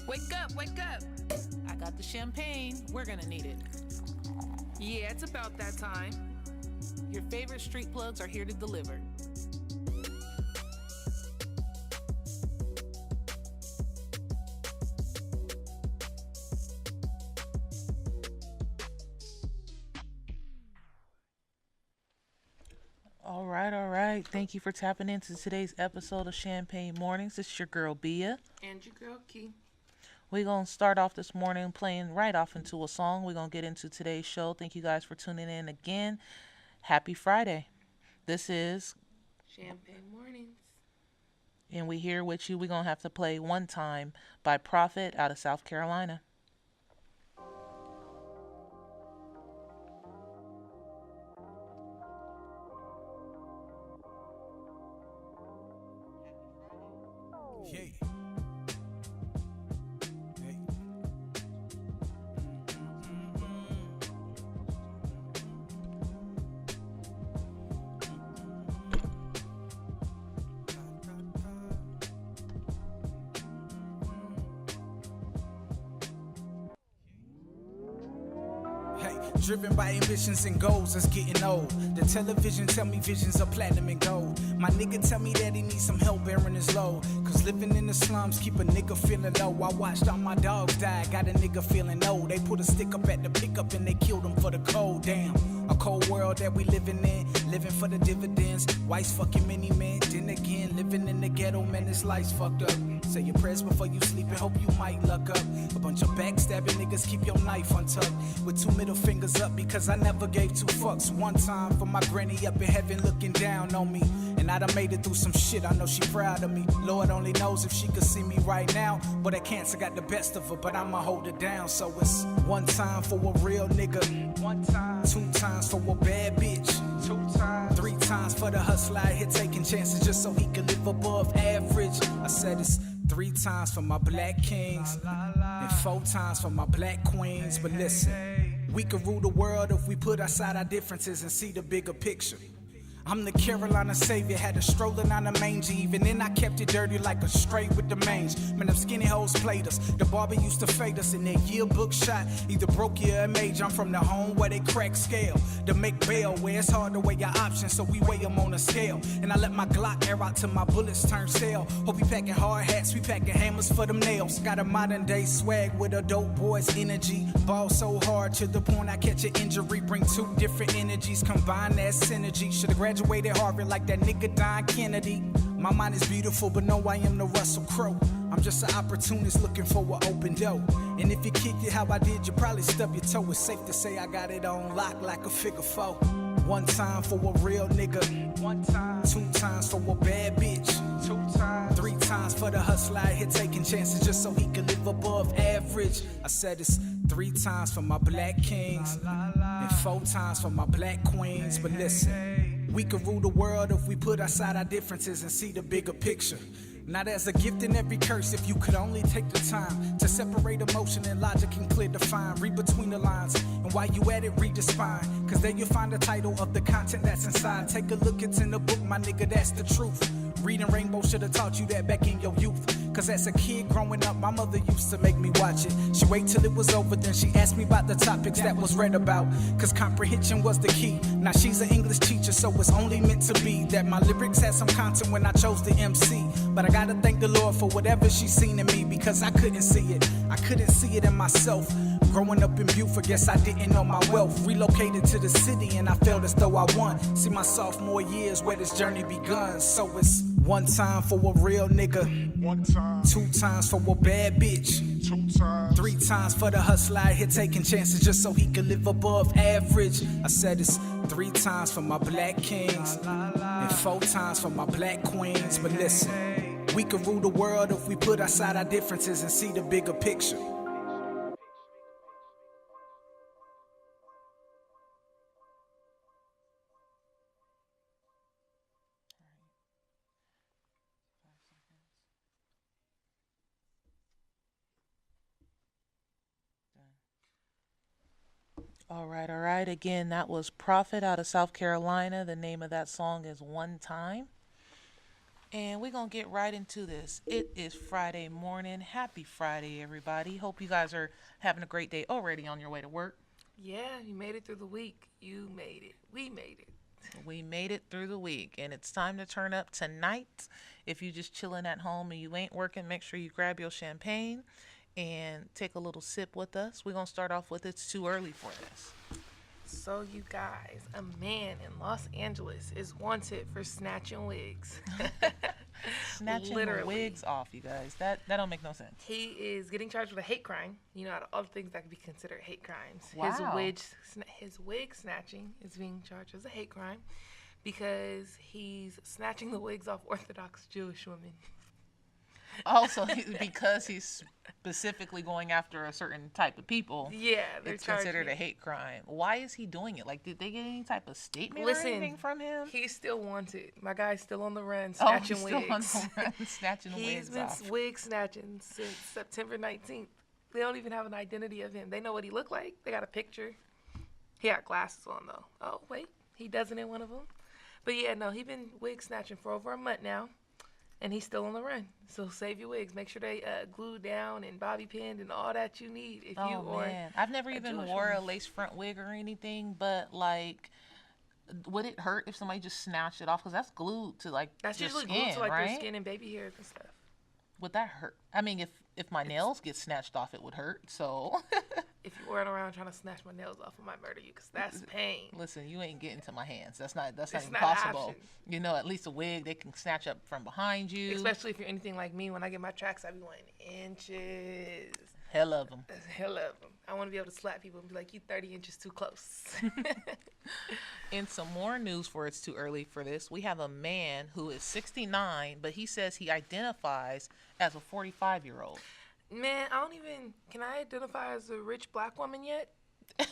Wake up, wake up. I got the champagne. We're gonna need it. Yeah, it's about that time. Your favorite street plugs are here to deliver. All right, all right. Thank you for tapping into today's episode of Champagne Mornings. This is your girl Bia. And your girl Key. We're going to start off this morning playing right off into a song. We're going to get into today's show. Thank you guys for tuning in again. Happy Friday. This is Champagne Mornings. And we here with you. We're going to have to play One Time by Prophet out of South Carolina. Yeah. Hey. Hey, driven by ambitions and goals, it's getting old. The television tell me visions of platinum and gold. My nigga tell me that he needs some help bearing his load. Cause living in the slums keep a nigga feeling low. I watched all my dogs die, got a nigga feeling old. They put a stick up at the pickup and they killed him for the cold. Damn, a cold world that we living in, living for the dividends. Whites fucking many men, then again, living in the ghetto, man, this life's fucked up. Say your prayers before you sleep and hope you might luck up. A bunch of backstabbing niggas keep your knife untucked. With two middle fingers up because I never gave two fucks. One time for my granny up in heaven looking down on me. And I done made it through some shit, I know she proud of me. Lord only knows if she could see me right now. But that cancer got the best of her, but I'ma hold her down. So it's one time for a real nigga. One time. Two times for a bad bitch. Two times. Three times for the hustler out here taking chances just so he can live above average. I said it's 3 times for my black kings and 4 times for my black queens. But listen, we could rule the world if we put aside our differences and see the bigger picture. I'm the Carolina savior, had a strolling on the mangy. Even then I kept it dirty like a stray with the mange. Man, them skinny hoes played us. The barber used to fade us in their yearbook shot. Either broke you or made. I'm from the home where they crack scale. To make bail, where it's hard to weigh your options, so we weigh them on a scale. And I let my Glock air out till my bullets turn stale. Hope we packing hard hats, we packing hammers for them nails. Got a modern day swag with a dope boy's energy. Ball so hard to the point I catch an injury. Bring 2 different energies, combine that synergy. Should've graduated Harvard like that nigga Don Kennedy. My mind is beautiful, but no, I am no Russell Crowe. I'm just an opportunist looking for an open door. And if you kicked it how I did, you probably stub your toe. It's safe to say I got it on lock like a figure 4. One time for a real nigga. One time. 2 times for a bad bitch. 2 times. 3 times for the hustler out here taking chances just so he can live above average. I said it's 3 times for my black kings and 4 times for my black queens. But listen, we could rule the world if we put aside our differences and see the bigger picture. Now there's a gift in every curse if you could only take the time to separate emotion and logic and clear define. Read between the lines, and while you at it, read the spine. Cause there you'll find the title of the content that's inside. Take a look, it's in the book, my nigga, that's the truth. Reading Rainbow should've taught you that back in your youth. Cause as a kid growing up, my mother used to make me watch it. She wait till it was over, then she asked me about the topics that was read about. Cause comprehension was the key. Now she's an English teacher, so it's only meant to be that my lyrics had some content when I chose to MC. But I gotta thank the Lord for whatever she's seen in me, because I couldn't see it. I couldn't see it in myself. Growing up in Buford, guess I didn't know my wealth. Relocated to the city and I felt as though I won. See my sophomore years where this journey begun. So it's 1 time for a real nigga. 1 time. 2 times for a bad bitch. 2 times. 3 times for the hustler out here taking chances just so he can live above average. I said it's 3 times for my black kings and 4 times for my black queens. But listen, we could rule the world if we put aside our differences and see the bigger picture. All right, all right. Again, that was Prophet out of South Carolina. The name of that song is One Time. And we're going to get right into this. It is Friday morning. Happy Friday, everybody. Hope you guys are having a great day already on your way to work. Yeah, you made it through the week. You made it. We made it. We made it through the week, and it's time to turn up tonight. If you just chilling at home and you ain't working, make sure you grab your champagne and take a little sip with us. We're going to start off with It's Too Early for This. So, you guys, a man in Los Angeles is wanted for snatching wigs. Snatching Literally. wigs off, you guys. That don't make no sense. He is getting charged with a hate crime. You know, out of all the things that could be considered hate crimes. Wow. His wig snatching is being charged as a hate crime because he's snatching the wigs off Orthodox Jewish women. Also, because he's specifically going after a certain type of people, Yeah, they're it's considered a charging. hate crime. Why is he doing it? Like, did they get any type of statement or Listen, anything from him? He's still wanted. My guy's still on the run, Oh, snatching he's still wigs. on the run, snatching He's wigs been off. wig snatching since September 19th. They don't even have an identity of him. They know what he looked like. They got a picture. He got glasses on, though. Oh, wait. He doesn't in one of them. But, yeah, no, he's been wig snatching for over a month now. And he's still on the run. So save your wigs. Make sure they glued down and bobby pinned and all that you need. If you Oh or man, I've never a even Jewish wore a woman. lace front wig or anything, but like, would it hurt if somebody just snatched it off? Because that's glued to like that's your usually skin, glued to like right? their skin and baby hairs and stuff. Would that hurt? I mean, if my nails get snatched off, it would hurt. So If you weren't around trying to snatch my nails off, I might murder you because that's pain. listen, you ain't getting to my hands. That's not It's even not an possible. option. You know, at least a wig they can snatch up from behind you. Especially if you're anything like me. When I get my tracks, I be wanting inches. Hell of them. Hell of them. I want to be able to slap people and be like, you 30 inches too close. In some more news for It's Too Early for This, we have a man who is 69, but he says he identifies as a 45-year-old. Man, I don't even, can I identify as a rich black woman yet?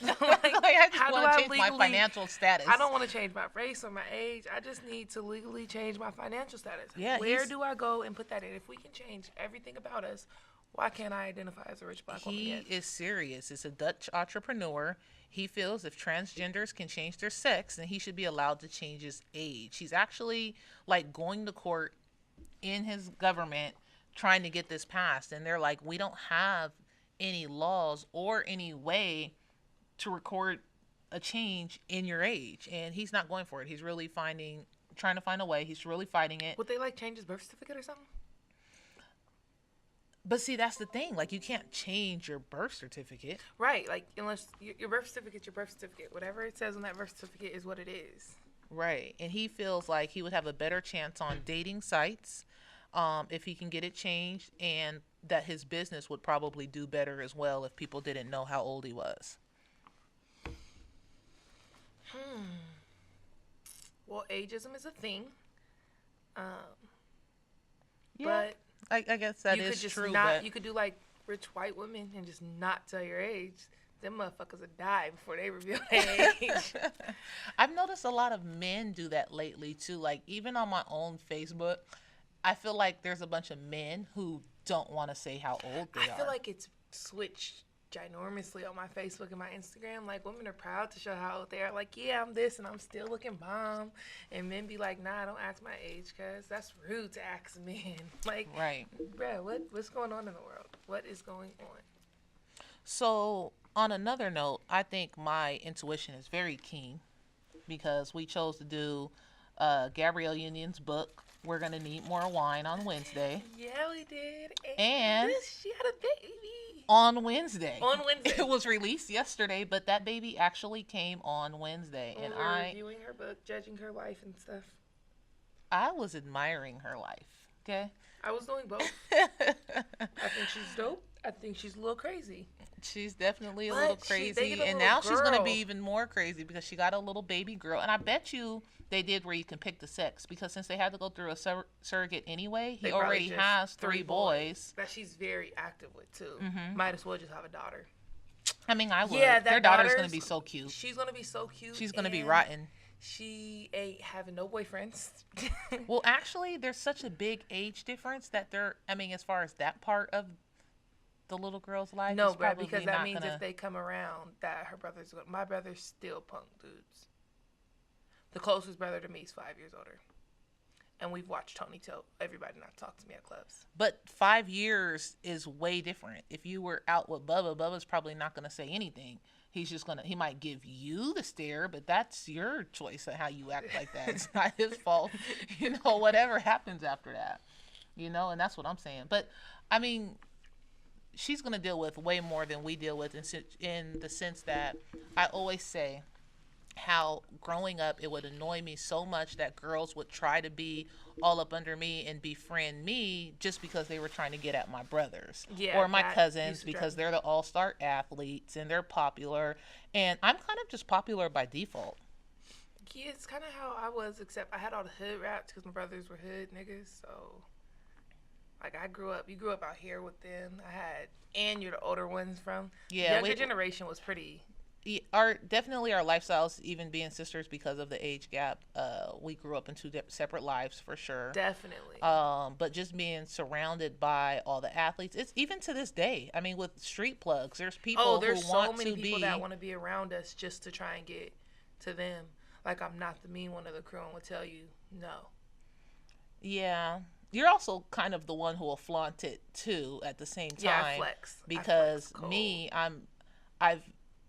Like, I just how do want I to change my legally- financial status. I don't want to change my race or my age. I just need to legally change my financial status. Yeah, Where he's- do I go and put that in? If we can change everything about us, why can't I identify as a rich black woman He yet? is serious. It's a Dutch entrepreneur. He feels if transgenders can change their sex, then he should be allowed to change his age. He's actually like going to court in his government trying to get this passed. And they're like, we don't have any laws or any way to record a change in your age. And he's not going for it. He's really trying to find a way. He's really fighting it. Would they like change his birth certificate or something? But see, that's the thing. Like, you can't change your birth certificate. Right, like unless your birth certificate's your birth certificate. Whatever it says on that birth certificate is what it is. Right. And he feels like he would have a better chance on dating sites if he can get it changed, and that his business would probably do better as well if people didn't know how old he was. Well, ageism is a thing. Yeah, But I guess that you is could just true. not. But You could do like rich white women and just not tell your age. Them motherfuckers would die before they reveal their age. I've noticed a lot of men do that lately too. Like, even on my own Facebook, I feel like there's a bunch of men who don't want to say how old they I are. feel like it's switched ginormously on my Facebook and my Instagram. Like, women are proud to show how old they are. Like, yeah, I'm this and I'm still looking bomb. And men be like, nah, don't ask my age, cuz that's rude to ask men. Like, Right. bruh, what's going on in the world? What is going on? So, on another note, I think my intuition is very keen because we chose to do Gabrielle Union's book, We're Gonna Need More Wine, on Wednesday. Yeah, we did. And- she had a baby. On Wednesday. On Wednesday. It was released yesterday, but that baby actually came on Wednesday. And we were I reviewing her book, judging her life and stuff. was admiring her life. Okay? I was doing both. I think she's dope. I think she's a little crazy. She's definitely a But little they crazy, get a and little now she's gonna be girl. even more crazy because she got a little baby girl. And I bet you they did where you can pick the sex, because since they had to go through a surrogate anyway, he They probably already just has three boys. that she's very active with too. Mm-hmm. Might as well just have a daughter. I mean, I would. Yeah, Their that daughter's gonna daughter's- be so cute. She's gonna be so cute. She's gonna be and rotten. She ain't having no boyfriends. Well, actually, there's such a big age difference that as far as that part of the little girl's life, no, is bro, probably because that not means gonna... if they come around, that her brother's. My brother's still punk dudes. The closest brother to me is 5 years older, And we've watched Tony tell everybody not to talk to me at clubs. But 5 years is way different. If you were out with Bubba, Bubba's probably not going to say anything. He might give you the stare, but that's your choice of how you act like that. It's not his fault. Whatever happens after that, and that's what I'm saying. But, I mean, she's going to deal with way more than we deal with in the sense that I always say, how growing up it would annoy me so much that girls would try to be all up under me and befriend me just because they were trying to get at my brothers or my cousins because they're the all-star athletes and they're popular, and I'm kind of just popular by default. Yeah, it's kind of how I was, except I had all the hood raps because my brothers were hood niggas. So, like, you grew up out here with them. And you're the older ones from. Yeah, younger generation was pretty. Definitely our lifestyles, even being sisters because of the age gap. We grew up in two separate lives for sure. Definitely. But just being surrounded by all the athletes, it's even to this day. I mean, with street plugs, there's people there's who so want many to people be that want to be around us just to try and get to them. Like, I'm not the mean one of the crew and will tell you no. Yeah. You're also kind of the one who will flaunt it too at the same time. Yeah, I flex. Because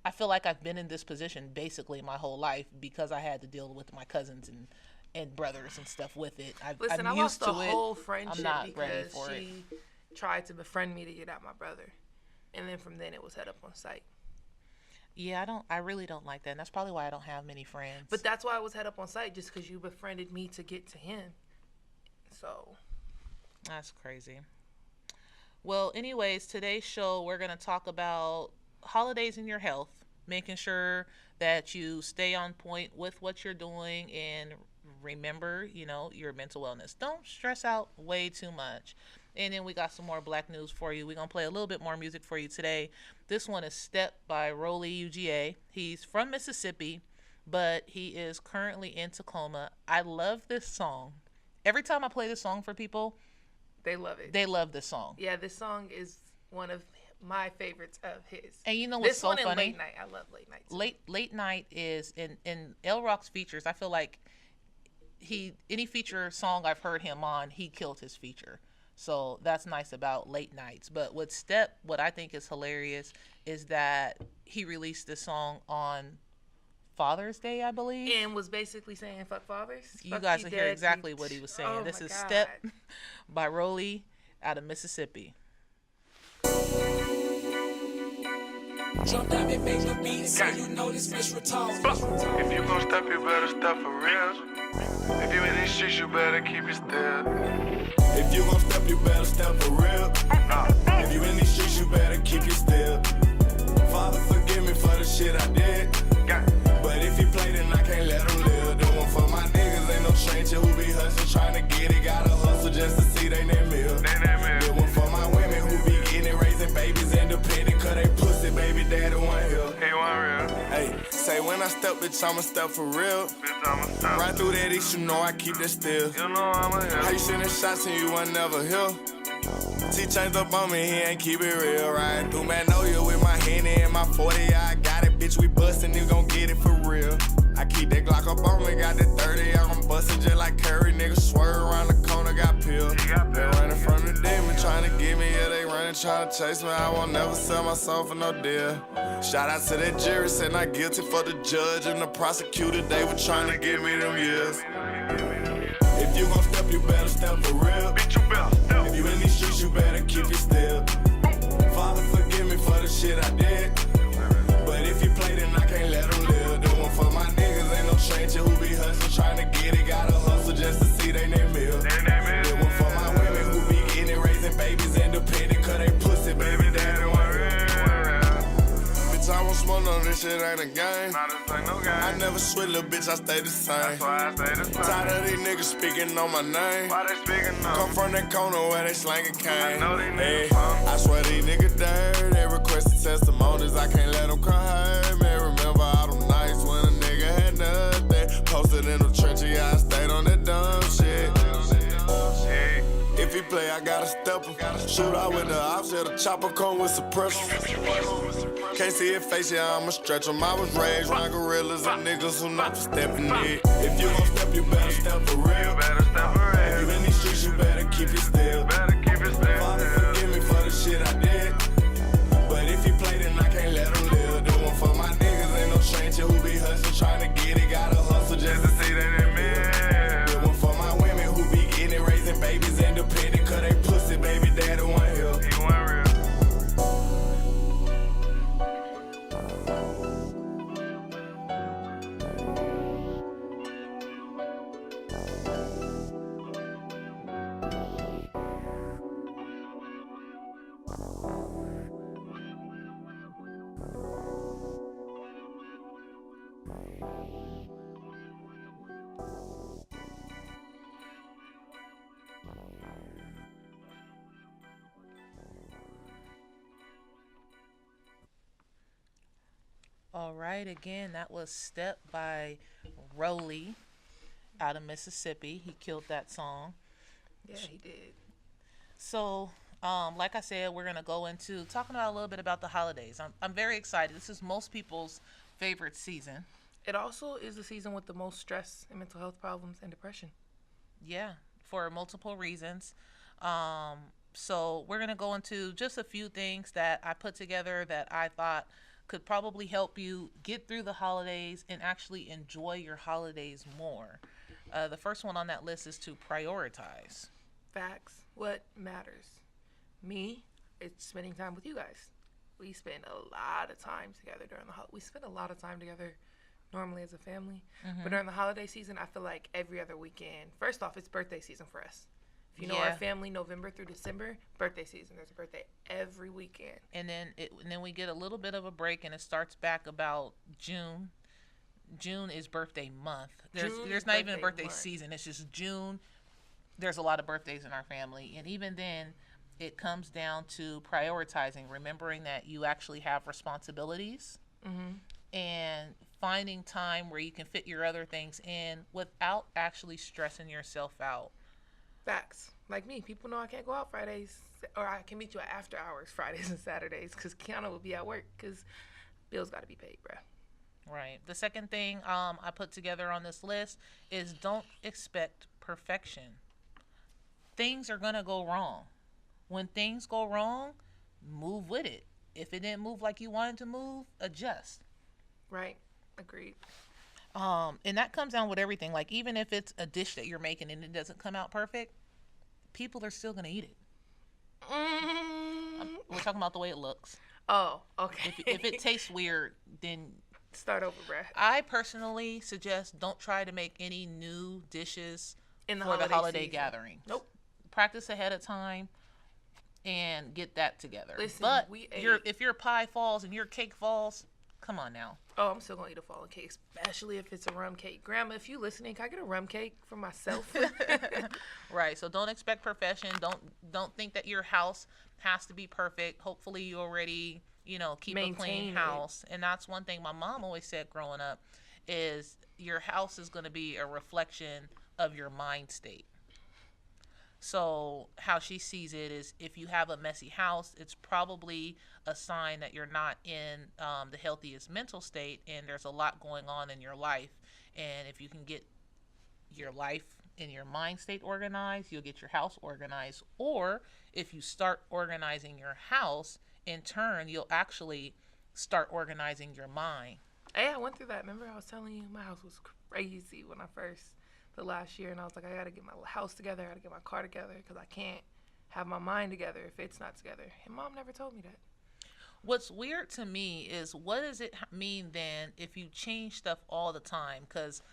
I feel like I've been in this position basically my whole life because I had to deal with my cousins and brothers and stuff with it. Listen, I'm I used lost to a it. whole friendship I'm not ready because for she tried to befriend me to get at my brother. And then from then it was head up on sight. Yeah, I really don't like that. And that's probably why I don't have many friends. But that's why I was head up on sight, just because you befriended me to get to him. So. That's crazy. Well, anyways, today's show, we're going to talk about holidays and your health, making sure that you stay on point with what you're doing and remember, your mental wellness. Don't stress out way too much. And then we got some more black news for you. We're going to play a little bit more music for you today. This one is Step by Rolly UGA. He's from Mississippi, but he is currently in Tacoma. I love this song. Every time I play this song for people, they love it. They love this song. Yeah, this song is one of my favorites of his. And you know what's this so one funny? And Late Night. I love Late Night too. Late Night is in L Rock's features. I feel like any feature song I've heard him on, he killed his feature. So that's nice about Late Nights. But with Step, what I think is hilarious is that he released this song on Father's Day, I believe. And was basically saying, fuck fathers. You guys will hear exactly what he was saying. Oh, this is God. Step by Rolly out of Mississippi. Jump down and make the beat so you know this bitch retarded. If you gon' step, you better step for real. If you in these streets, you better keep it still. If you gon' step, you better step for real. If you in these streets, you better keep it still. Father, forgive me for the shit I did. But if he play, then I can't let him live. Do one for my niggas, ain't no stranger who be hustling, trying to get it. Gotta hustle just to see they name meal. Do one for my women who be getting it, raising babies independent, cause they pussy, baby daddy one here. He want real. Hey, say when I step, bitch, I'ma step for real. Bitch, I'ma step. Right through that east, you know I keep that still. You know I'ma hit. How you sending shots and you ain't never here? T changed up on me, he ain't keep it real. Riding through Magnolia with my Henny and my 40, I got it, bitch, we bustin', you gon' get it for real. I keep that Glock up on me, got that 30, I'm bustin' just like Curry, niggas swerve around the corner, got peeled. They running from the demon, trying to get me, yeah, they running, trying to chase me, I won't never sell my soul for no deal. Shout out to that jury, said not guilty for the judge and the prosecutor, they were trying to give me them years. If you gon' step, you better step for real. Bitch, you better step. If you in these streets, you better keep it still. Father, forgive me for the shit I did. But if you play, then I can't let him live. Do one for my niggas, ain't no stranger who be hustling, trying to get it. Gotta hustle just to see they name meal. Do one for my women who be getting it, raising babies independent, cause they pussy, baby daddy one real. Bitch, I won't smoke no, this shit ain't a game. Nah, this ain't no game. I never switch, little bitch, I stay the same. That's why I say this time. Tired of these niggas speaking on my name. Why they speaking Come up? from that corner where they slanging cane. I know these niggas Hey, punk. I swear these niggas dirt. They requested testimonies, I can't let them come home. Man, remember all them nights when a nigga had nothing. Posted in the trench, yeah, I stayed on that dumb shit. If he play, I gotta step him. Shoot out with the ops, yeah, the chopper come with suppression. Can't see his face, yeah, I'ma stretch him. I was raised around gorillas and niggas who not for stepping it. If you gon' step, you better step for real. You better step for real. right, again, that was Step by Roly out of Mississippi. He killed that song. Yeah, he did. So, like I said, we're gonna go into talking about a little bit about the holidays. I'm very excited. This is most people's favorite season. It also is the season with the most stress and mental health problems and depression. Yeah, for multiple reasons. So we're gonna go into just a few things that I put together that I thought could probably help you get through the holidays and actually enjoy your holidays more. The first one on that list is to prioritize. Facts. What matters? Me, it's spending time with you guys. We spend a lot of time together during the we spend a lot of time together normally as a family. But during the holiday season, I feel like every other weekend. First off, it's birthday season for us. If you know our family, November through December, birthday season. There's a birthday every weekend. And then we get a little bit of a break, and it starts back about June. June is birthday month. There's not even a birthday season. It's just June. There's a lot of birthdays in our family, and even then, it comes down to prioritizing, remembering that you actually have responsibilities, and finding time where you can fit your other things in without actually stressing yourself out. Facts. Like me, people know I can't go out Fridays, or I can meet you at after hours Fridays and Saturdays, because Kiana will be at work, because bills got to be paid, bruh. Right. The second thing I put together on this list is don't expect perfection. Things are going to go wrong. When things go wrong, move with it. If it didn't move like you wanted to move, adjust. Right. Agreed. And that comes down with everything. Like, even if it's a dish that you're making and it doesn't come out perfect, people are still going to eat it. We're talking about the way it looks. Oh, okay. If it tastes weird, then start over, bruh. I personally suggest don't try to make any new dishes In the for the holiday season. gathering. Nope. Practice ahead of time and get that together. Listen, but we ate. if your pie falls and your cake falls, come on now. Oh, I'm still gonna eat a fallen cake, especially if it's a rum cake. Grandma, if you listening, can I get a rum cake for myself? Right. So don't expect perfection. Don't think that your house has to be perfect. Hopefully you already, keep a clean house. And that's one thing my mom always said growing up is your house is going to be a reflection of your mind state. So how she sees it is if you have a messy house, it's probably a sign that you're not in the healthiest mental state, and there's a lot going on in your life. And if you can get your life and your mind state organized, you'll get your house organized. Or if you start organizing your house, in turn, you'll actually start organizing your mind. Hey, I went through that. Remember I was telling you my house was crazy when the last year, and I was like, I gotta get my house together, I gotta get my car together, because I can't have my mind together if it's not together. And Mom never told me that. What's weird to me is, what does it mean then if you change stuff all the time? Because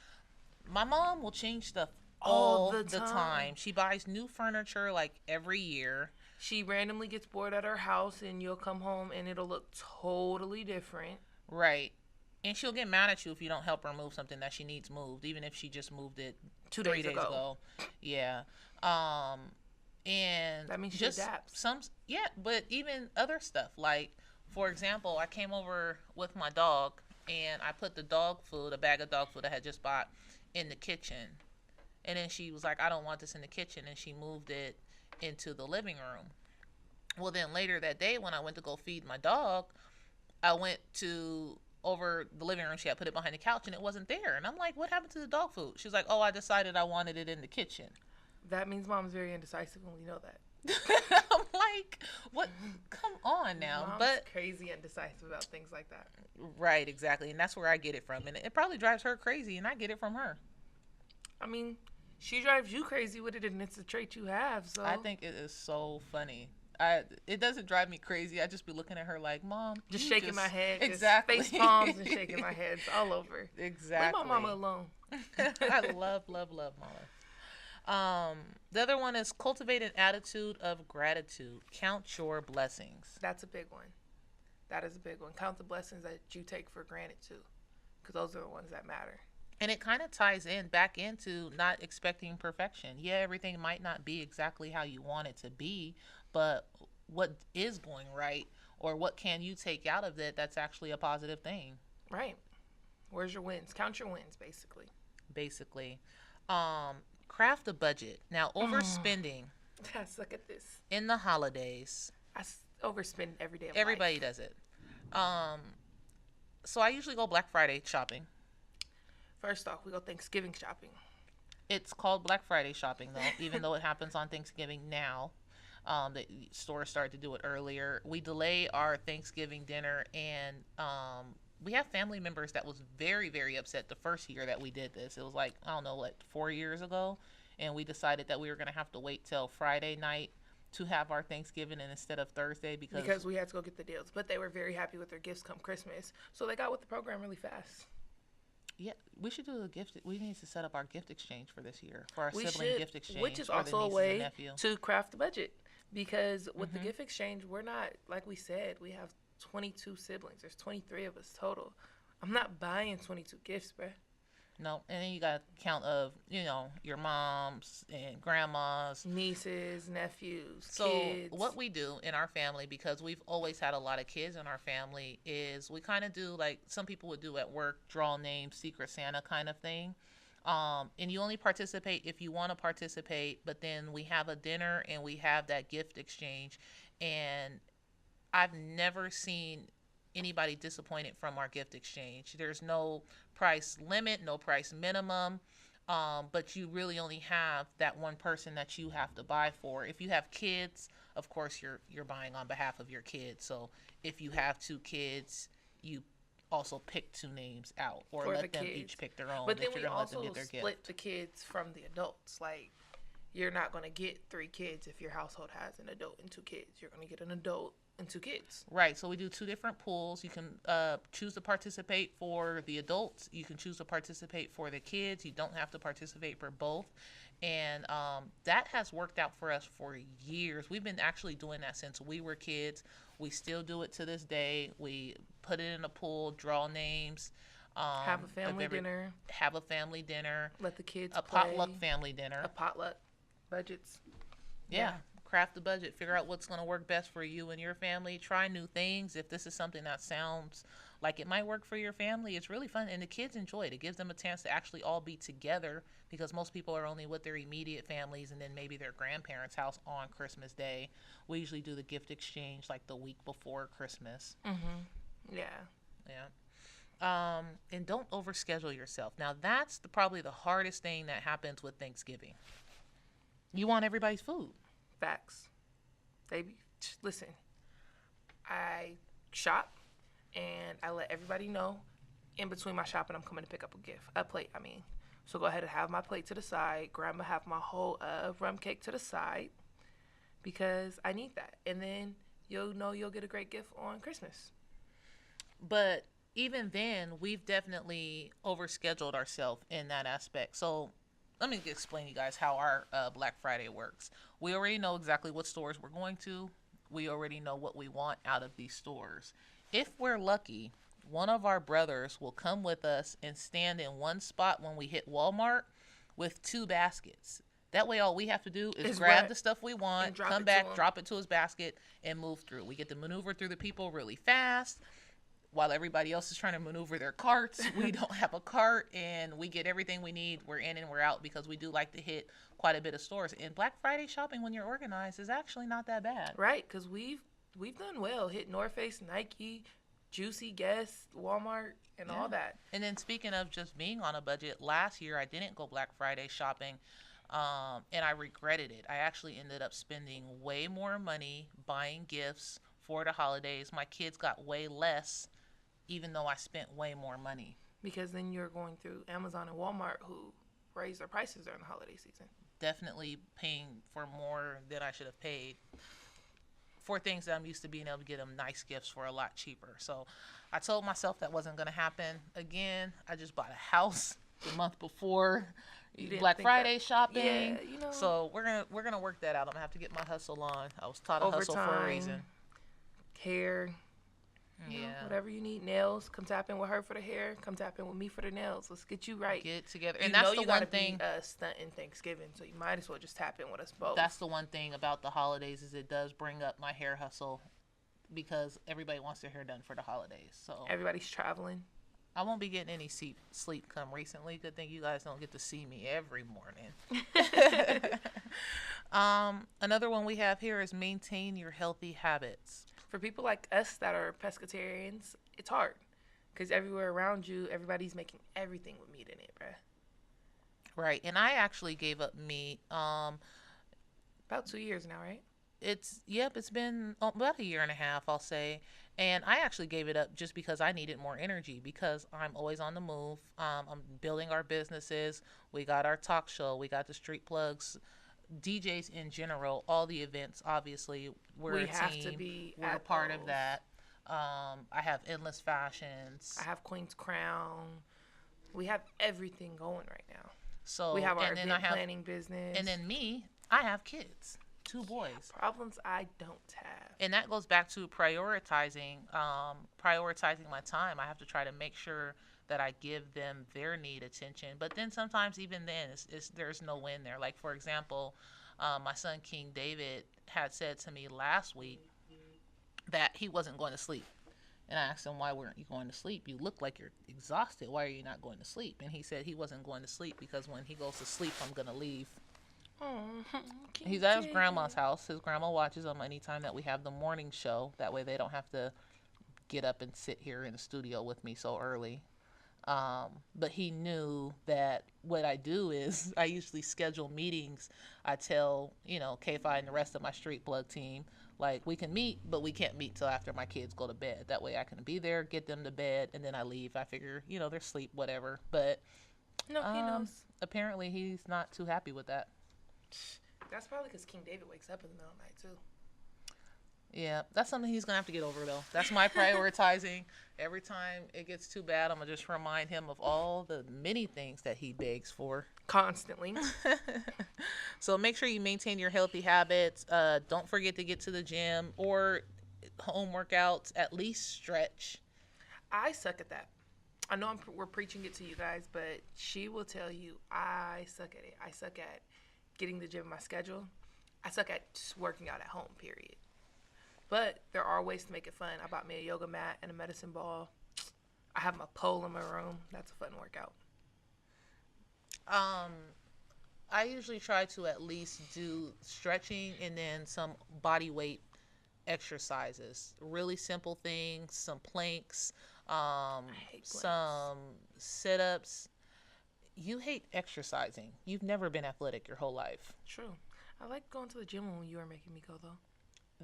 my mom will change stuff all the time. She buys new furniture like every year. She randomly gets bored at her house, and you'll come home and it'll look totally different. Right. And she'll get mad at you if you don't help her move something that she needs moved, even if she just moved it 3 days days ago. Yeah. And that means she just adapts. but even other stuff. Like, for example, I came over with my dog, and I put the a bag of dog food I had just bought, in the kitchen. And then she was like, I don't want this in the kitchen. And she moved it into the living room. Well, then later that day when I went to go feed my dog, I went to over the living room. She had put it behind the couch and it wasn't there. And I'm like, what happened to the dog food? She's like, oh, I decided I wanted it in the kitchen. That means Mom's very indecisive, and we know that. I'm like, what? Come on now. Mom's but crazy indecisive about things like that. Right, exactly. And that's where I get it from. And it probably drives her crazy, and I get it from her. I mean, she drives you crazy with it, and it's a trait you have. So I think it is so funny. It doesn't drive me crazy. I just be looking at her like, Mom, just shaking my head, exactly, just face palms and shaking my head all over. Exactly. Leave my mama alone. I love mama. The other one is cultivate an attitude of gratitude. Count your blessings. That's a big one. That is a big one. Count the blessings that you take for granted too, because those are the ones that matter. And it kind of ties back into not expecting perfection. Yeah, everything might not be exactly how you want it to be, but what is going right, or what can you take out of it that's actually a positive thing? Right. Where's your wins? Count your wins, basically. Basically. Craft a budget. Now, overspending I suck at this. in the holidays, Overspend every day of everybody life. does it. So I usually go Black Friday shopping. First off, we go Thanksgiving shopping. It's called Black Friday shopping, though, even though it happens on Thanksgiving now. The stores started to do it earlier. We delay our Thanksgiving dinner, and we have family members that was very, very upset the first year that we did this. It was like, I don't know, like 4 years ago, and we decided that we were going to have to wait till Friday night to have our Thanksgiving and instead of Thursday Because we had to go get the deals. But they were very happy with their gifts come Christmas. So they got with the program really fast. yeah, we should do a gift. We need to set up our gift exchange for this year, for our We sibling should, gift exchange, which is for the also a nieces and way nephew. to craft the budget. Because with the gift exchange, we're not, like we said, we have 22 siblings. There's 23 of us total. I'm not buying 22 gifts, bruh. No, and then you got to count of, your moms and grandmas. Nieces, nephews, So kids. what we do in our family, because we've always had a lot of kids in our family, is we kind of do like some people would do at work, draw names, Secret Santa kind of thing. And you only participate if you want to participate, but then we have a dinner and we have that gift exchange. And I've never seen anybody disappointed from our gift exchange. There's no price limit, no price minimum, but you really only have that one person that you have to buy for. If you have kids, of course you're buying on behalf of your kids. So if you have 2 kids, you also pick 2 names out, or For let the them kids. each pick their own. But then if we you're gonna let them also get their split gift. the kids from the adults. Like, you're not going to get 3 kids if your household has an adult and 2 kids. You're going to get an adult and 2 kids. Right, so we do 2 different pools. You can choose to participate for the adults. You can choose to participate for the kids. You don't have to participate for both. And that has worked out for us for years. We've been actually doing that since we were kids. We still do it to this day. We put it in a pool, draw names. Have a of family dinner. Have a family dinner. Let the kids A play. potluck family dinner. A potluck. Budgets. Yeah. Craft the budget. Figure out what's going to work best for you and your family. Try new things. If this is something that sounds like it might work for your family, it's really fun. And the kids enjoy it. It gives them a chance to actually all be together, because most people are only with their immediate families and then maybe their grandparents' house on Christmas Day. We usually do the gift exchange like the week before Christmas. Yeah. Yeah. And don't overschedule yourself. Now, that's probably the hardest thing that happens with Thanksgiving. You want everybody's food. Facts. Listen, I shop and I let everybody know in between my shopping I'm coming to pick up a plate. So go ahead and have my plate to the side. Grandma have my whole rum cake to the side, because I need that. And then you'll get a great gift on Christmas. But even then, we've definitely overscheduled ourselves in that aspect. So let me explain to you guys how our Black Friday works. We already know exactly what stores we're going to. We already know what we want out of these stores. If we're lucky, one of our brothers will come with us and stand in one spot when we hit Walmart with 2 baskets. That way, all we have to do is grab the stuff we want, drop come it to back, him. drop it to his basket, and move through. We get to maneuver through the people really fast. While everybody else is trying to maneuver their carts, we don't have a cart, and we get everything we need. We're in and we're out, because we do like to hit quite a bit of stores. And Black Friday shopping, when you're organized, is actually not that bad. Right, because we've done well. Hit North Face, Nike, Juicy, Guess, Walmart, and all that. And then speaking of just being on a budget, last year I didn't go Black Friday shopping, and I regretted it. I actually ended up spending way more money buying gifts for the holidays. My kids got way less, even though I spent way more money. Because then you're going through Amazon and Walmart, who raise their prices during the holiday season. Definitely paying for more than I should have paid for things that I'm used to being able to get them nice gifts for a lot cheaper. So I told myself that wasn't going to happen again. I just bought a house the month before didn't Black think Friday that- shopping. Yeah, So we're gonna work that out. I'm gonna have to get my hustle on. I was taught a hustle for a Overtime, reason. hair, Yeah. whatever you need, nails. Come tap in with her for the hair. Come tap in with me for the nails. Let's get you right. Get together. You And that's know the you gotta one thing. be stunting Thanksgiving, so you might as well just tap in with us both. That's the one thing about the holidays, is it does bring up my hair hustle, because everybody wants their hair done for the holidays. So Everybody's traveling. I won't be getting any sleep come recently. Good thing you guys don't get to see me every morning. Another one we have here is maintain your healthy habits. For people like us that are pescatarians, it's hard. Because everywhere around you, everybody's making everything with meat in it, bruh. Right. And I actually gave up meat. About 2 years now, right? It's been about a year and a half, I'll say. And I actually gave it up just because I needed more energy, because I'm always on the move. I'm building our businesses. We got our talk show. We got the Street Plugs, DJs in general, all the events. Obviously, we're a have team. to be We're a at part of those. that. I have Endless Fashions. I have Queen's Crown. We have everything going right now. So We have our and then event I have, planning business. and then me, I have kids, 2 boys. Problems I don't have. And that goes back to prioritizing my time. I have to try to make sure that I give them their need attention. But then sometimes even then, there's no win there. Like, for example, my son King David had said to me last week that he wasn't going to sleep. And I asked him, why weren't you going to sleep? You look like you're exhausted. Why are you not going to sleep? And he said he wasn't going to sleep because when he goes to sleep, I'm going to leave. He's at his grandma's house. His grandma watches him anytime that we have the morning show. That way they don't have to get up and sit here in the studio with me so early. But he knew that what I do is I usually schedule meetings. I tell, K-Fi and the rest of my Street Plug team, like, we can meet, but we can't meet till after my kids go to bed. That way I can be there, get them to bed, and then I leave. I figure, they're asleep, whatever. But No, he knows. apparently he's not too happy with that. That's probably because King David wakes up in the middle of the night, too. Yeah, that's something he's going to have to get over, though. That's my prioritizing. Every time it gets too bad, I'm going to just remind him of all the many things that he begs for. Constantly. So make sure you maintain your healthy habits. Don't forget to get to the gym or home workouts. At least stretch. I suck at that. I know we're preaching it to you guys, but she will tell you I suck at it. I suck at getting the gym in my schedule. I suck at just working out at home, period. But there are ways to make it fun. I bought me a yoga mat and a medicine ball. I have my pole in my room. That's a fun workout. I usually try to at least do stretching and then some body weight exercises. Really simple things, some planks, hate planks. some sit-ups. You hate exercising. You've never been athletic your whole life. True. I like going to the gym when you were making me go, though.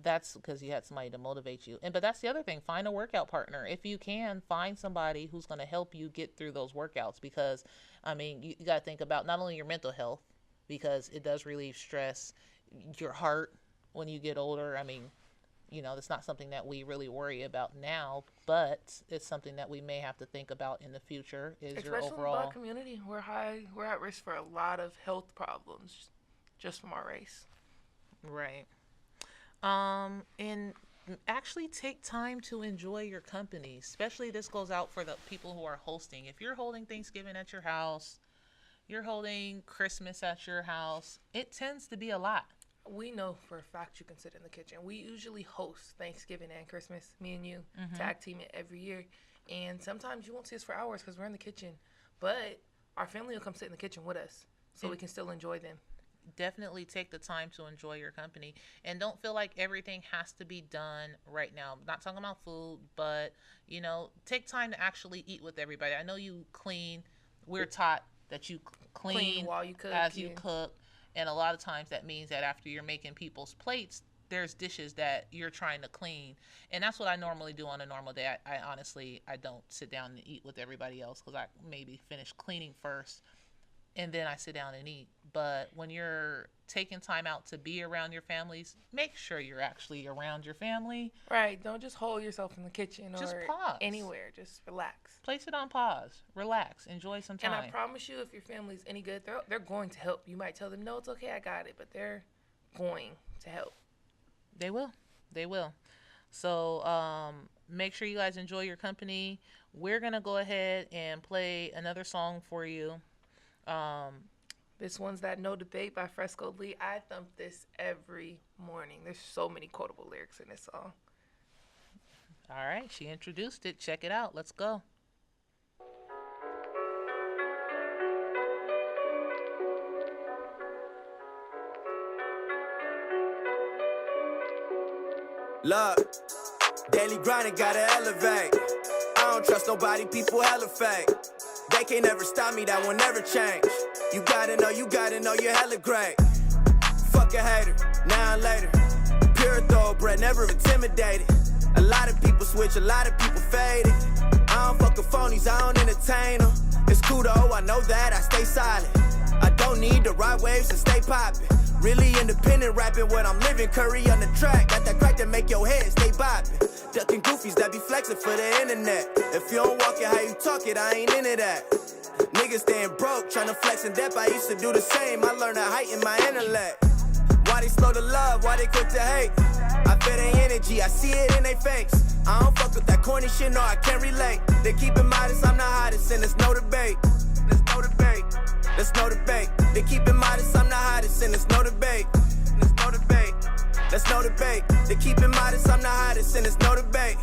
That's because you had somebody to motivate you. But that's the other thing. Find a workout partner. If you can, find somebody who's going to help you get through those workouts, because, you got to think about not only your mental health, because it does relieve stress, your heart when you get older. It's not something that we really worry about now, but it's something that we may have to think about in the future, is your Especially in the overall. Black community, we're at risk for a lot of health problems just from our race. Right. And actually take time to enjoy your company. Especially this goes out for the people who are hosting. If you're holding Thanksgiving at your house, you're holding Christmas at your house, it tends to be a lot. We know for a fact you can sit in the kitchen. We usually host Thanksgiving and Christmas, me and you, tag team it every year. And sometimes you won't see us for hours because we're in the kitchen. But our family will come sit in the kitchen with us so we can still enjoy them. Definitely take the time to enjoy your company, and don't feel like everything has to be done right now. I'm not talking about food, but take time to actually eat with everybody. I know you clean. We're taught that you clean while you cook. as you cook, and a lot of times that means that after you're making people's plates, there's dishes that you're trying to clean. And that's what I normally do on a normal day. I honestly don't sit down and eat with everybody else, because I maybe finish cleaning first and then I sit down and eat. But when you're taking time out to be around your families, make sure you're actually around your family. Right. Don't just hold yourself in the kitchen Just or pause. anywhere. Just relax. Place it on pause. Relax. Enjoy some time. And I promise you, if your family's any good, they're going to help. You might tell them, no, it's okay, I got it. But they're going to help. They will. They will. So make sure you guys enjoy your company. We're going to go ahead and play another song for you. This one's that No Debate by Fresco Lee. I thump this every morning. There's so many quotable lyrics in this song. All right. She introduced it. Check it out. Let's go. Look, daily grinding, gotta elevate. I don't trust nobody, people hella fake. They can't never stop me, that will never change. You gotta know you're hella great. Fuck a hater, now and later. Pure thoroughbred, never intimidated. A lot of people switch, a lot of people faded. I don't fuck with phonies, I don't entertain them. It's cool though, I know that, I stay silent. I don't need to ride waves and stay poppin'. Really independent rapping what I'm living. Curry on the track, got that crack that make your head stay boppin'. Ducking goofies that be flexing for the internet. If you don't walk it how you talk it, I ain't into that. Niggas staying broke, tryna flex in depth. I used to do the same, I learned to heighten my intellect. Why they slow to love, why they quick to hate? I feel their energy, I see it in their face. I don't fuck with that corny shit, no, I can't relate. They keep it modest, I'm the hottest, and there's no debate. There's no debate. There's no debate. They keep it modest, I'm the hottest, and there's no debate. There's no debate. There's no debate. They keep it modest, I'm the hottest, and there's no debate.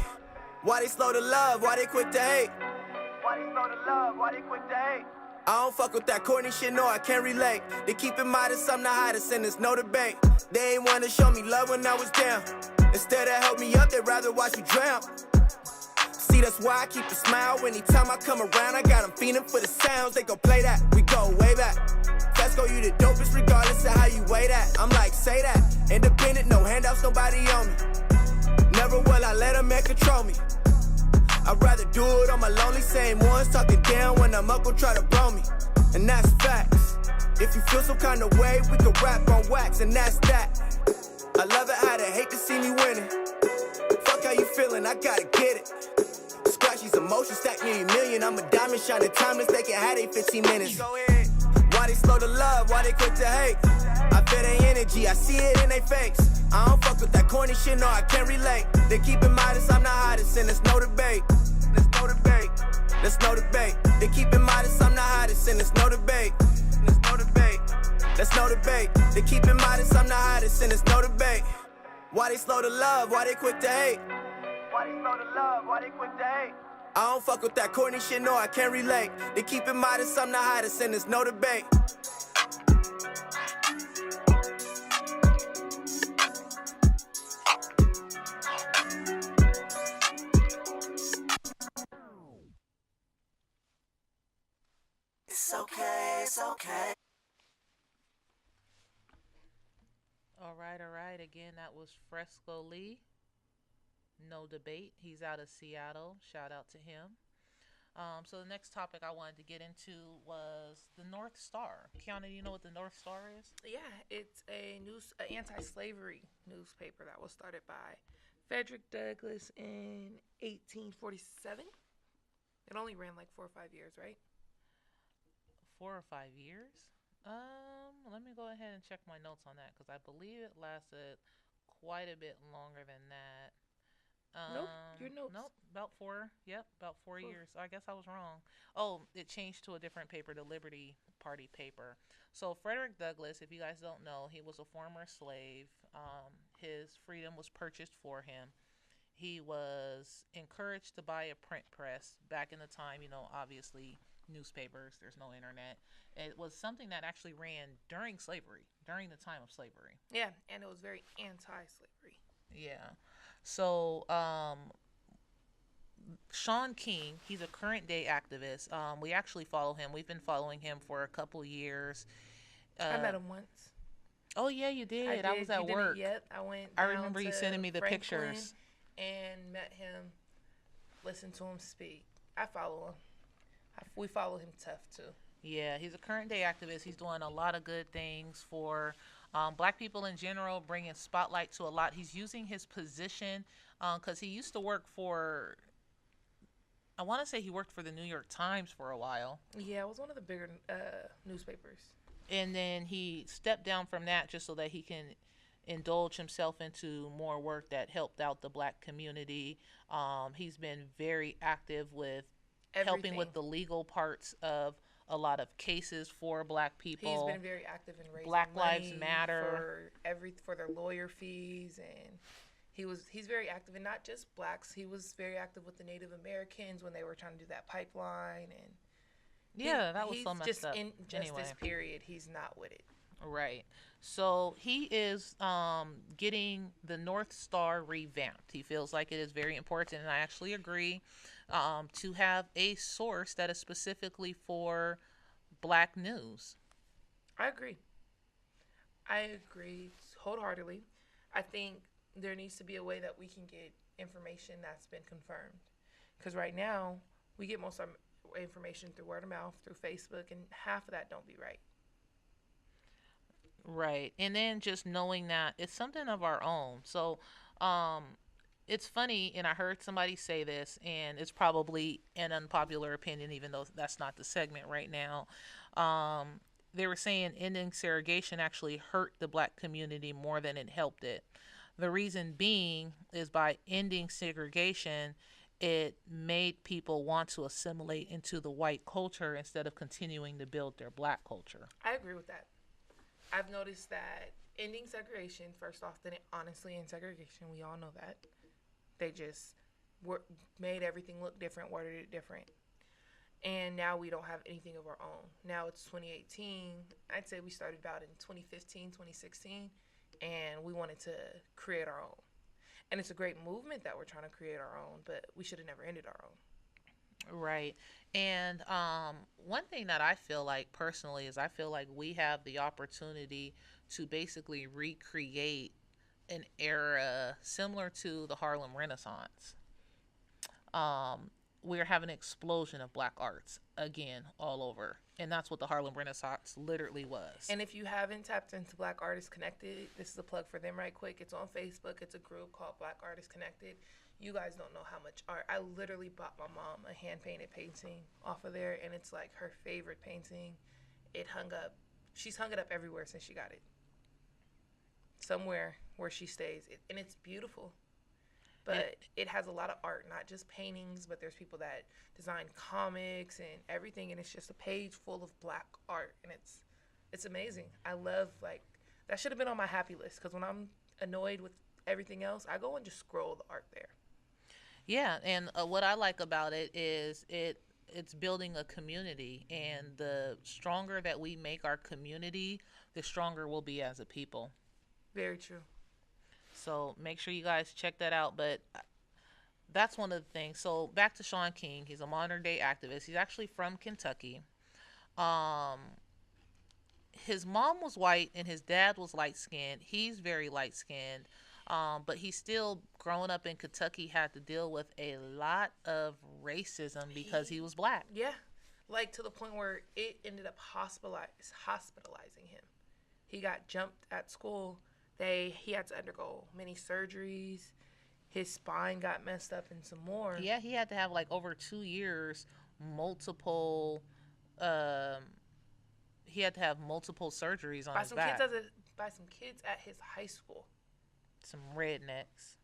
Why they slow to love, why they quick to hate? Why they slow to love, why they quick to hate? I don't fuck with that corny shit, no, I can't relate. They keep it modest, I'm the hottest, and there's no debate. They ain't wanna show me love when I was down. Instead of help me up, they'd rather watch me drown. See, that's why I keep a smile. Anytime I come around, I got them feeling for the sounds. They gon' play that, we go way back. Fesco, you the dopest regardless of how you weigh that. I'm like, say that. Independent, no handouts, nobody on me. Never will I let a man control me. I'd rather do it on my lonely. Same ones talking down when I'm up, gon' try to blow me. And that's facts. If you feel some kind of way, we can rap on wax, and that's that. I love it how they hate to see me winning. Fuck how you feeling, I gotta get it. Scratch these emotions, stack me a million. I'm a diamond shining timeless, they can have they 15 minutes. Go ahead. Why they slow to love, why they quick to hate? I feel their energy, I see it in their face. I don't fuck with that corny shit, no, I can't relate. They keep it modest, I'm the hottest, and there's no debate. There's no debate. There's no debate. They keep it modest, I'm the hottest, and there's no debate. There's no debate. There's no debate. They keep it modest, I'm the hottest, and there's no debate. Why they slow to love, why they quick to hate? Why they slow to love, why they quick to hate? I don't fuck with that corny shit, no, I can't relate. They keep it modest, I'm the hottest, and there's no debate. It's okay, it's okay. All right. Again, that was Fresco Lee. No debate. He's out of Seattle. Shout out to him. So the next topic I wanted to get into was the North Star. Kiana, you know what the North Star is? Yeah, it's a anti-slavery newspaper that was started by Frederick Douglass in 1847. It only ran like 4 or 5 years, right? 4 or 5 years? Let me go ahead and check my notes on that because I believe it lasted quite a bit longer than that. Nope, your notes. Nope, about 4. Yep, about 4 years. I guess I was wrong. Oh, it changed to a different paper, the Liberty Party paper. So Frederick Douglass, if you guys don't know, he was a former slave. His freedom was purchased for him. He was encouraged to buy a print press back in the time, obviously newspapers, there's no internet. It was something that actually ran during slavery, during the time of slavery. Yeah, and it was very anti-slavery. Yeah. So, Shaun King, he's a current day activist. We actually follow him. We've been following him for a couple years. I met him once. Oh yeah, you did. I was at you work. Yep, I went. I remember you sending me the Franklin pictures. and met him. Listened to him speak. I follow him. We follow him tough too. Yeah, he's a current day activist. He's doing a lot of good things for Black people in general, bringing spotlight to a lot. He's using his position because he used to work for, I want to say he worked for the New York Times for a while. Yeah, it was one of the bigger newspapers. And then he stepped down from that just so that he can indulge himself into more work that helped out the Black community. He's been very active with helping with the legal parts of a lot of cases for Black people. He's been very active in raising Black money Lives Matter for their lawyer fees, and he's very active, and not just Blacks. He was very active with the Native Americans when they were trying to do that pipeline, and yeah, that was so messed just up. in justice Anyway. period. He's not with it. Right. So he is getting the North Star revamped. He feels like it is very important, and I actually agree, to have a source that is specifically for black news. I agree. I agree wholeheartedly. I think there needs to be a way that we can get information that's been confirmed. Because right now, we get most of our information through word of mouth, through Facebook, and half of that don't be right. Right. And then just knowing that it's something of our own. So, um, it's funny, and I heard somebody say this, and it's probably an unpopular opinion, even though that's not the segment right now. They were saying ending segregation actually hurt the black community more than it helped it. The reason being is by ending segregation, it made people want to assimilate into the white culture instead of continuing to build their black culture. I agree with that. I've noticed that ending segregation, first off, then it honestly in segregation, we all know that. They just made everything look different, worded it different. And now we don't have anything of our own. Now it's 2018. I'd say we started about in 2015, 2016, and we wanted to create our own. And it's a great movement that we're trying to create our own, but we should have never ended our own. Right. And one thing that I feel like personally is I feel like we have the opportunity to basically recreate an era similar to the Harlem Renaissance. We're having an explosion of black arts again all over. And that's what the Harlem Renaissance literally was. And if you haven't tapped into Black Artists Connected, this is a plug for them right quick. It's on Facebook. It's a group called Black Artists Connected. You guys don't know how much art. I literally bought my mom a hand-painted painting off of there, and it's like her favorite painting. It hung up. She's hung it up everywhere since she got it. Somewhere where she stays. And it's beautiful. But it has a lot of art, not just paintings, but there's people that design comics and everything, and it's just a page full of black art, and it's amazing. I love, like, that should have been on my happy list, because when I'm annoyed with everything else, I go and just scroll the art there. Yeah, and what I like about it is it's building a community, and the stronger that we make our community, the stronger we'll be as a people. Very true. So make sure you guys check that out. But that's one of the things. So back to Shaun King. He's a modern day activist. He's actually from Kentucky. Um, his mom was white and his dad was light skinned. He's very light skinned. But he still, growing up in Kentucky, had to deal with a lot of racism because he was black. Yeah. Like, to the point where it ended up hospitalizing him. He got jumped at school. He had to undergo many surgeries. His spine got messed up and some more. Yeah, he had to have like over 2 years, multiple. He had to have multiple surgeries on his back. By some kids at his high school. Some rednecks,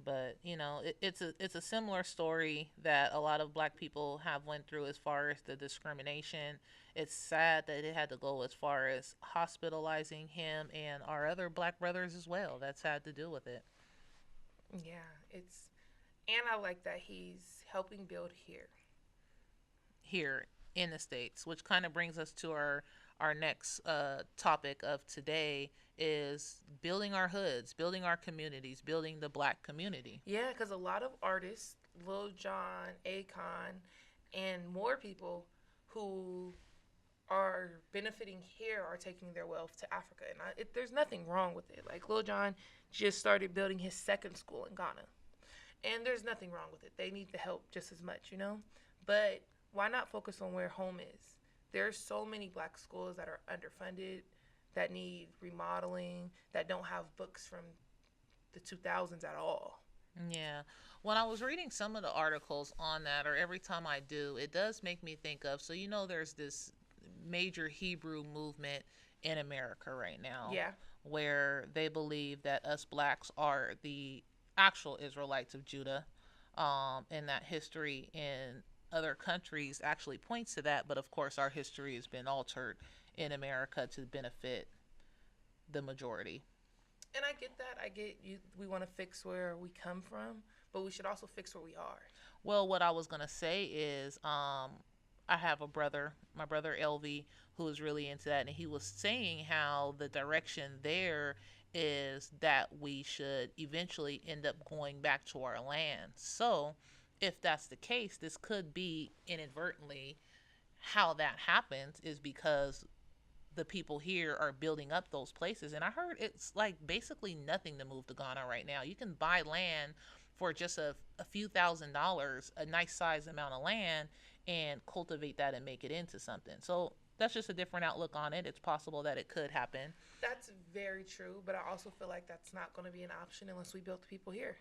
but you know, it's a similar story that a lot of black people have went through as far as the discrimination. It's sad that it had to go as far as hospitalizing him and our other black brothers as well. That's had to deal with it. Yeah, and I like that he's helping build here in the States, which kind of brings us to our next topic of today is building our hoods, building our communities, building the black community. Yeah, because a lot of artists, Lil Jon, Akon, and more people who are benefiting here are taking their wealth to Africa. And there's nothing wrong with it. Like, Lil Jon just started building his second school in Ghana. And there's nothing wrong with it. They need the help just as much, you know? But why not focus on where home is? There's so many black schools that are underfunded, that need remodeling, that don't have books from the 2000s at all. Yeah. When I was reading some of the articles on that, or every time I do, it does make me think of, so you know there's this major Hebrew movement in America right now. Yeah. Where they believe that us blacks are the actual Israelites of Judah, and that history in other countries actually points to that, but of course our history has been altered in America to benefit the majority. And I get that. I get you. We want to fix where we come from, but we should also fix where we are. Well, what I was going to say is I have a brother, my brother Elvie, who is really into that, and he was saying how the direction there is that we should eventually end up going back to our land. So, if that's the case, this could be inadvertently how that happens is because the people here are building up those places. And I heard it's like basically nothing to move to Ghana right now. You can buy land for just a few $1,000s, a nice size amount of land, and cultivate that and make it into something. So that's just a different outlook on it. It's possible that it could happen. That's very true, but I also feel like that's not going to be an option unless we build the people here.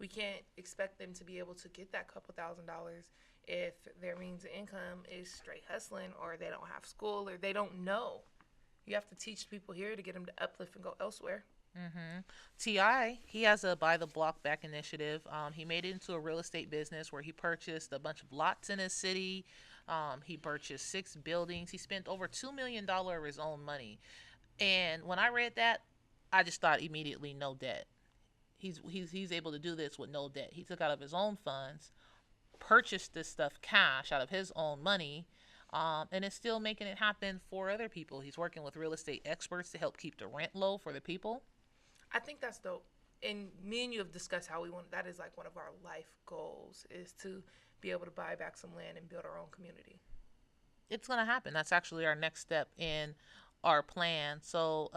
We can't expect them to be able to get that couple $1,000s if their means of income is straight hustling, or they don't have school, or they don't know. You have to teach people here to get them to uplift and go elsewhere. Ti, he has a buy the block back initiative. He made it into a real estate business where he purchased a bunch of lots in his city. He purchased 6 buildings. He spent over $2 million of his own money. And when I read that, I just thought immediately no debt. He's able to do this with no debt. He took out of his own funds, purchased this stuff cash out of his own money, and is still making it happen for other people. He's working with real estate experts to help keep the rent low for the people. I think that's dope. And me and you have discussed how we want, that is like one of our life goals, is to be able to buy back some land and build our own community. It's going to happen. That's actually our next step in our plan. So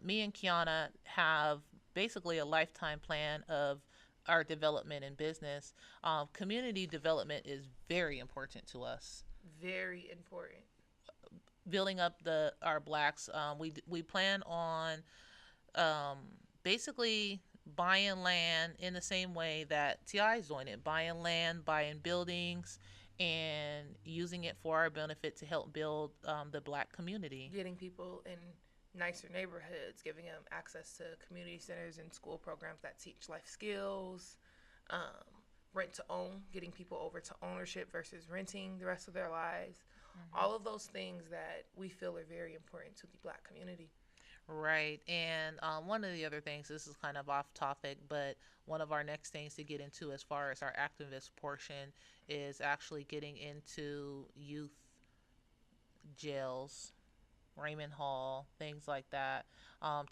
me and Kiana have basically a lifetime plan of our development in business. Community development is very important to us. Very important. Building up our blacks. We plan on basically buying land in the same way that TI is doing it, buying land, buying buildings, and using it for our benefit to help build the black community. Getting people in nicer neighborhoods, giving them access to community centers and school programs that teach life skills, rent to own, getting people over to ownership versus renting the rest of their lives. All of those things that we feel are very important to the black community. Right. And one of the other things, this is kind of off topic, but one of our next things to get into as far as our activist portion is actually getting into youth jails, Raymond Hall, things like that,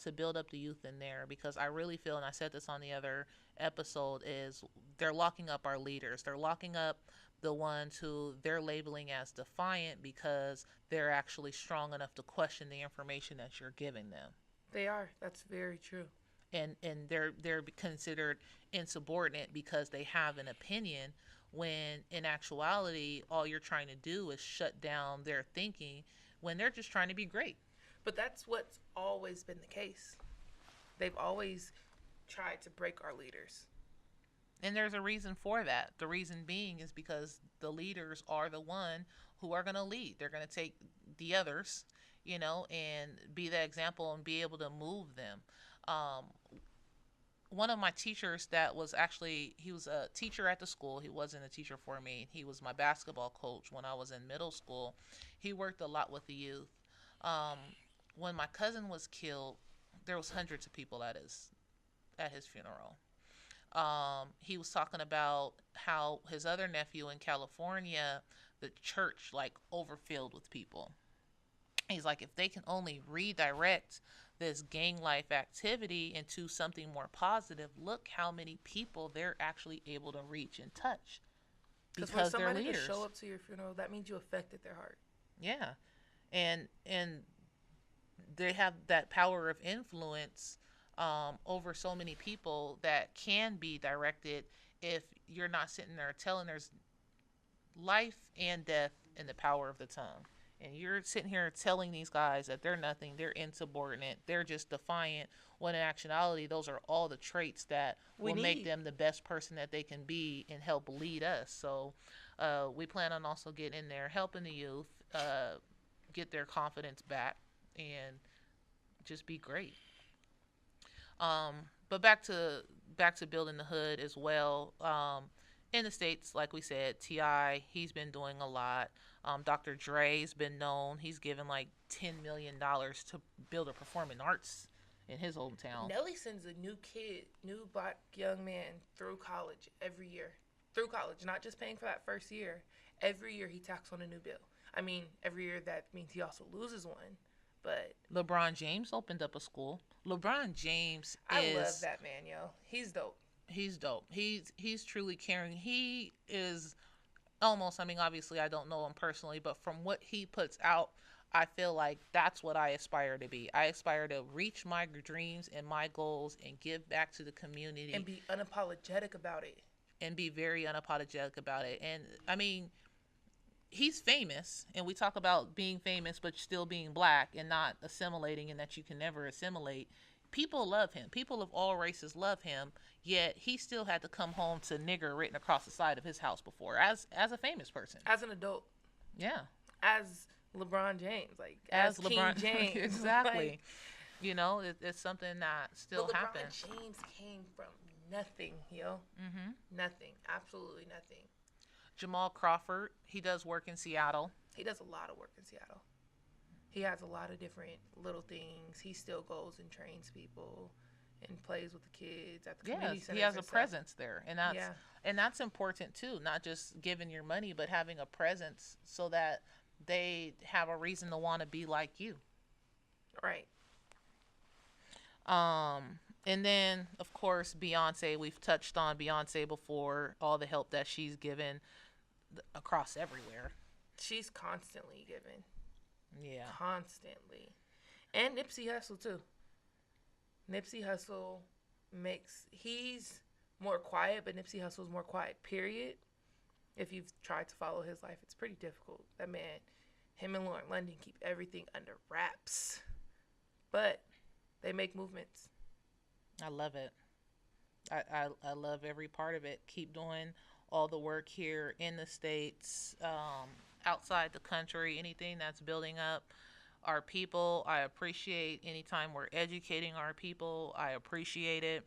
to build up the youth in there. Because I really feel, and I said this on the other episode, is they're locking up our leaders. They're locking up the ones who they're labeling as defiant because they're actually strong enough to question the information that you're giving them. They are. That's very true. And they're considered insubordinate because they have an opinion, when in actuality all you're trying to do is shut down their thinking when they're just trying to be great. But that's what's always been the case. They've always tried to break our leaders. And there's a reason for that. The reason being is because the leaders are the one who are going to lead. They're going to take the others, and be the example and be able to move them. One of my teachers he was a teacher at the school. He wasn't a teacher for me. He was my basketball coach when I was in middle school. He worked a lot with the youth. When my cousin was killed, there was hundreds of people at his funeral. He was talking about how his other nephew in California, the church overfilled with people. He's like, if they can only redirect this gang life activity into something more positive, look how many people they're actually able to reach and touch because when they're somebody leaders. Can show up to your funeral, that means you affected their heart. Yeah, and they have that power of influence over so many people that can be directed if you're not sitting there telling there's life and death in the power of the tongue. And you're sitting here telling these guys that they're nothing, they're insubordinate, they're just defiant, when in actuality, those are all the traits that will make them the best person that they can be and help lead us. So we plan on also getting in there, helping the youth get their confidence back and just be great. But back to building the hood as well. In the States, like we said, T.I., he's been doing a lot. Dr. Dre's been known. He's given $10 million to build a performing arts in his hometown. Nelly sends a new black young man through college every year. Through college, not just paying for that first year. Every year he tacks on a new bill. I mean, every year that means he also loses one. But LeBron James opened up a school. LeBron James I love that man, yo. He's dope. He's dope. He's truly caring. He is almost, I mean, obviously I don't know him personally, but from what he puts out, I feel like that's what I aspire to be. I aspire to reach my dreams and my goals and give back to the community. And be unapologetic about it. And be very unapologetic about it. And, I mean, he's famous, and we talk about being famous but still being black and not assimilating, and that you can never assimilate. People love him. People of all races love him, yet he still had to come home to nigger written across the side of his house before as a famous person. As an adult. Yeah. As LeBron James. Like, as King LeBron James. Exactly. Like, you know, it's something that still but LeBron happens. James came from nothing, yo. Nothing. Absolutely nothing. Jamal Crawford, he does work in Seattle. He does a lot of work in Seattle. He has a lot of different little things. He still goes and trains people and plays with the kids at the community center. He has a presence there, and that's important too. Not just giving your money, but having a presence so that they have a reason to want to be like you. Right. And then of course Beyonce. We've touched on Beyonce before. All the help that she's given across everywhere. She's constantly giving. Yeah. Constantly. And Nipsey Hussle too. Nipsey Hussle he's more quiet, but Nipsey Hussle's more quiet, period. If you've tried to follow his life, it's pretty difficult. That man, him and Lauren London keep everything under wraps. But they make movements. I love it. I love every part of it. Keep doing all the work here in the States, outside the country, anything that's building up our people. I appreciate anytime we're educating our people. I appreciate it.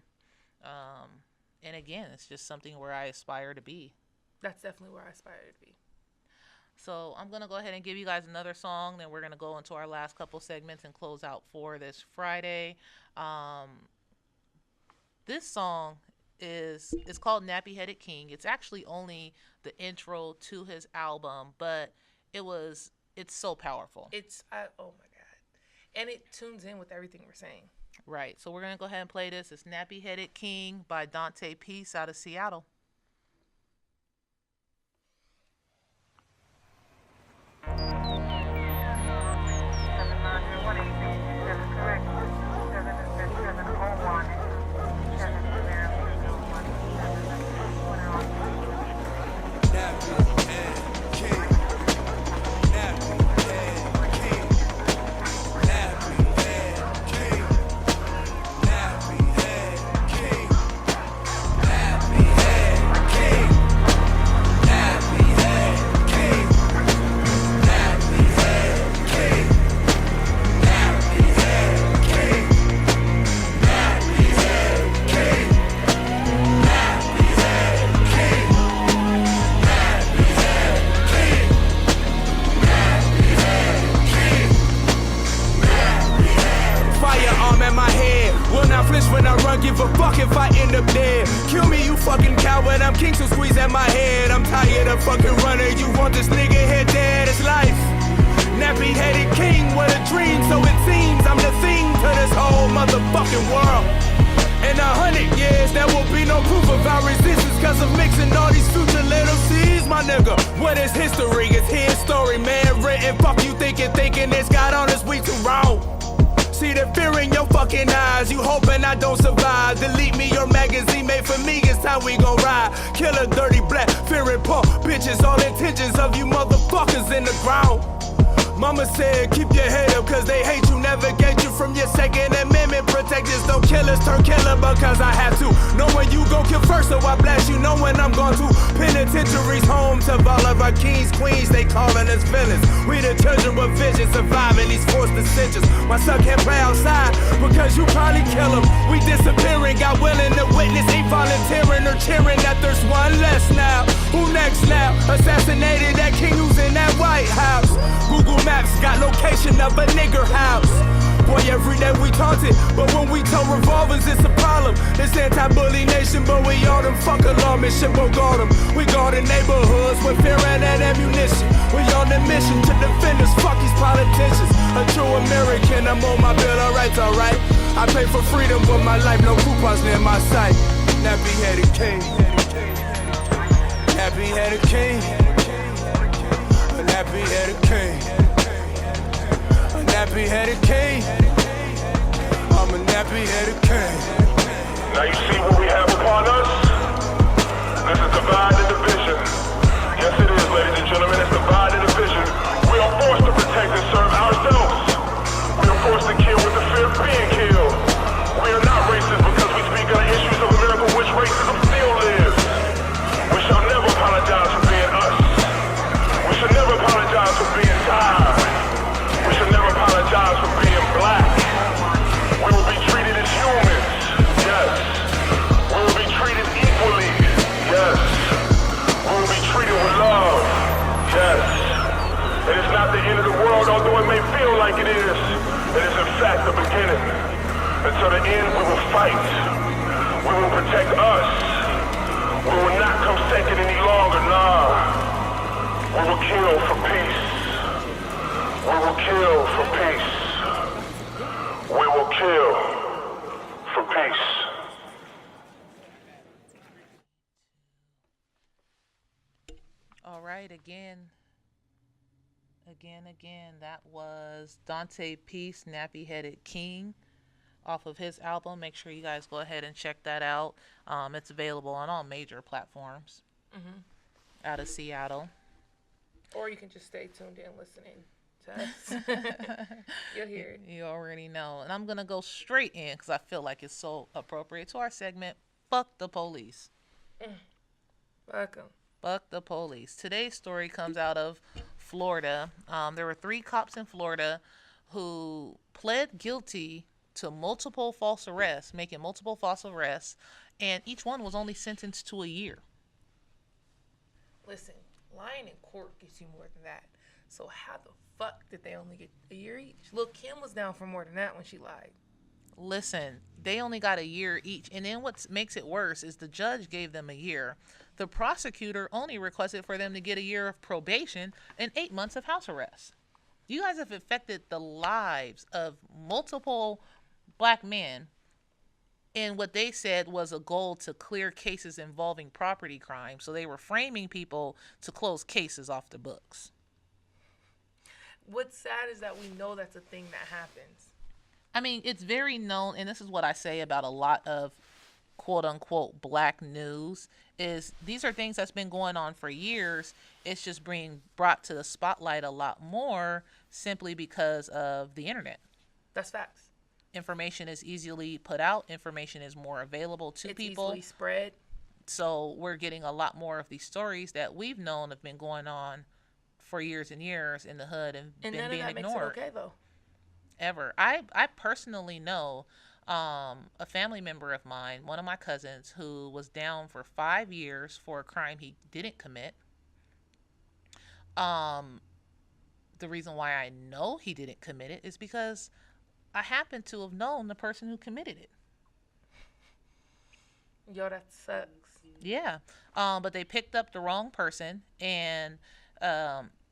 And again, it's just something where I aspire to be. That's definitely where I aspire to be. So I'm going to go ahead and give you guys another song. Then we're going to go into our last couple segments and close out for this Friday. This song is called Nappy Headed King. It's actually only the intro to his album, but it's so powerful. Oh my God. And it tunes in with everything we're saying. Right. So we're going to go ahead and play this. It's Nappy Headed King by Dante Peace out of Seattle. Give a fuck if I end up dead. Kill me, you fucking coward. I'm king, so squeeze at my head. I'm tired of fucking running. You want this nigga head dead? It's life. Nappy headed king with a dream, so it seems I'm the thing to this whole motherfucking world. In 100 years, there will be no proof of our resistance, cause of mixing all these future little seeds, my nigga. What is history? It's his story, man. Written, fuck you thinking it's got on us, we too wrong. See the fear in your fucking eyes. You hoping I don't survive. Delete me, your magazine made for me. It's time we gon' ride. Kill a dirty black, fearing punk bitches. All intentions of you motherfuckers in the ground. Mama said, keep your head up, cause they hate you. Navigate you from your Second Amendment. Protectors don't kill us, turn killer because I have to. Know when you gon' kill first, so I blast you. Know when I'm going to. Penitentiaries, homes of all of our kings, queens. They calling us villains. We the children with vision, surviving these forced dissensions. My son can't play outside because you probably kill him. We disappearing, got willing to witness. Ain't volunteering or cheering that there's one less now. Who next now? Assassinated that king who's in that White House. Google Maps got location of a nigger house. Boy, every day we taunted, but when we told revolt, revolvers, it's a problem. This anti-bully nation, but we all them fuck alarmists. Shit won't guard them. We guard the neighborhoods with fear and ammunition. We on the mission to defend us. Fuck these politicians. A true American, I'm on my bill of rights, alright. I pay for freedom, but my life, no coupons near my sight. Nappy-headed king. Nappy-headed king. A nappy-headed king. A nappy-headed king. I'm a nappy-headed king. Now you see what we have upon us? This is divide and division. Yes, it is, ladies and gentlemen, it's divide and division. We are forced to protect and serve ourselves. We are forced to kill with the fear of being killed. We are not racist because we speak on issues of America which racism still lives. We shall never apologize for being us. We should never apologize for being tired. We should never apologize for being black. We will be treated as humans. Yes. We will be treated equally. Yes. We will be treated with love. Yes. It is not the end of the world, although it may feel like it is. It is in fact the beginning. Until the end, we will fight. We will protect us. We will not come second any longer, nah. We will kill for peace. We will kill for peace. We will kill for peace. All right, again, that was Dante Peace, Nappy Headed King, off of his album. Make sure you guys go ahead and check that out. It's available on all major platforms out of Seattle. Or you can just stay tuned in listening to us. You'll hear it. You already know. And I'm going to go straight in because I feel like it's so appropriate to our segment, Fuck the Police. Welcome. Fuck the police. Today's story comes out of Florida. There were 3 cops in Florida who pled guilty to multiple false arrests, making multiple false arrests, and each one was only sentenced to a year. Listen, lying in court gets you more than that. So how the fuck did they only get a year each? Lil' Kim was down for more than that when she lied. Listen, they only got a year each. And then what makes it worse is the judge gave them a year. The prosecutor only requested for them to get a year of probation and 8 months of house arrest. You guys have affected the lives of multiple black men in what they said was a goal to clear cases involving property crime. So they were framing people to close cases off the books. What's sad is that we know that's a thing that happens. I mean, it's very known, and this is what I say about a lot of quote-unquote black news, is these are things that's been going on for years. It's just being brought to the spotlight a lot more simply because of the internet. That's facts. Information is easily put out. Information is more available to people. It's easily spread. So we're getting a lot more of these stories that we've known have been going on for years and years in the hood and been none being of that ignored. makes it okay, though. Ever. I personally know a family member of mine, one of my cousins, who was down for 5 years for a crime he didn't commit. The reason why I know he didn't commit it is because I happen to have known the person who committed it. Yo, that sucks. Yeah. But they picked up the wrong person, and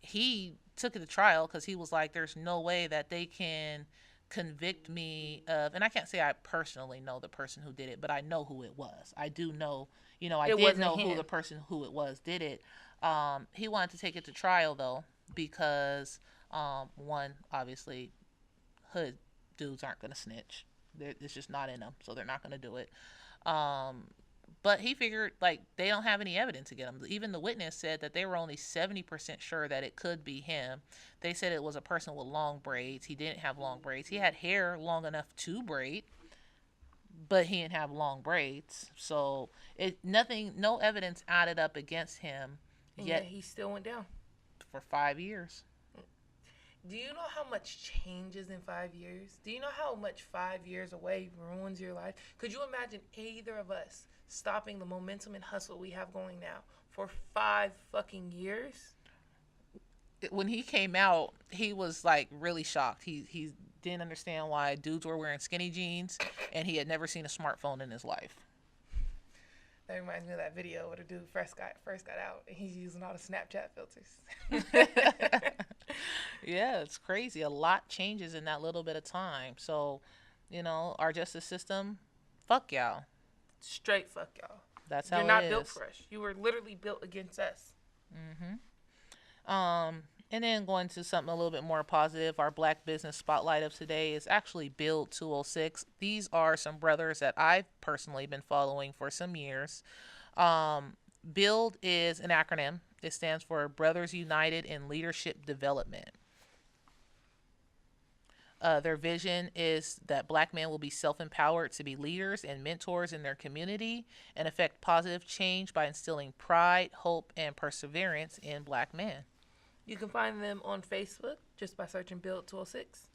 he took it to trial because he was like, there's no way that they can convict me of, and I can't say I personally know the person who did it, but I know who it was. I do know, I did know who the person who it was did it. He wanted to take it to trial though, because one, obviously, hood dudes aren't gonna snitch. It's just not in them, so they're not gonna do it. But he figured, like, they don't have any evidence against him. Even the witness said that they were only 70% sure that it could be him. They said it was a person with long braids. He didn't have long braids. He had hair long enough to braid, but he didn't have long braids. So no evidence added up against him. Yet he still went down for 5 years. Do you know how much changes in 5 years? Do you know how much 5 years away ruins your life? Could you imagine either of us stopping the momentum and hustle we have going now for 5 fucking years? when he came out, he was like really shocked. He didn't understand why dudes were wearing skinny jeans, and he had never seen a smartphone in his life. That reminds me of that video where the dude first got out and he's using all the Snapchat filters. Yeah, it's crazy. A lot changes in that little bit of time. So, our justice system, fuck y'all. Straight fuck y'all. That's how You're it not is. built for us. You were literally built against us. And then going to something a little bit more positive, our Black Business Spotlight of today is actually Build 206. These are some brothers that I've personally been following for some years. Build is an acronym. It stands for Brothers United in Leadership Development. Their vision is that Black men will be self-empowered to be leaders and mentors in their community and affect positive change by instilling pride, hope, and perseverance in Black men. You can find them on Facebook just by searching Build 206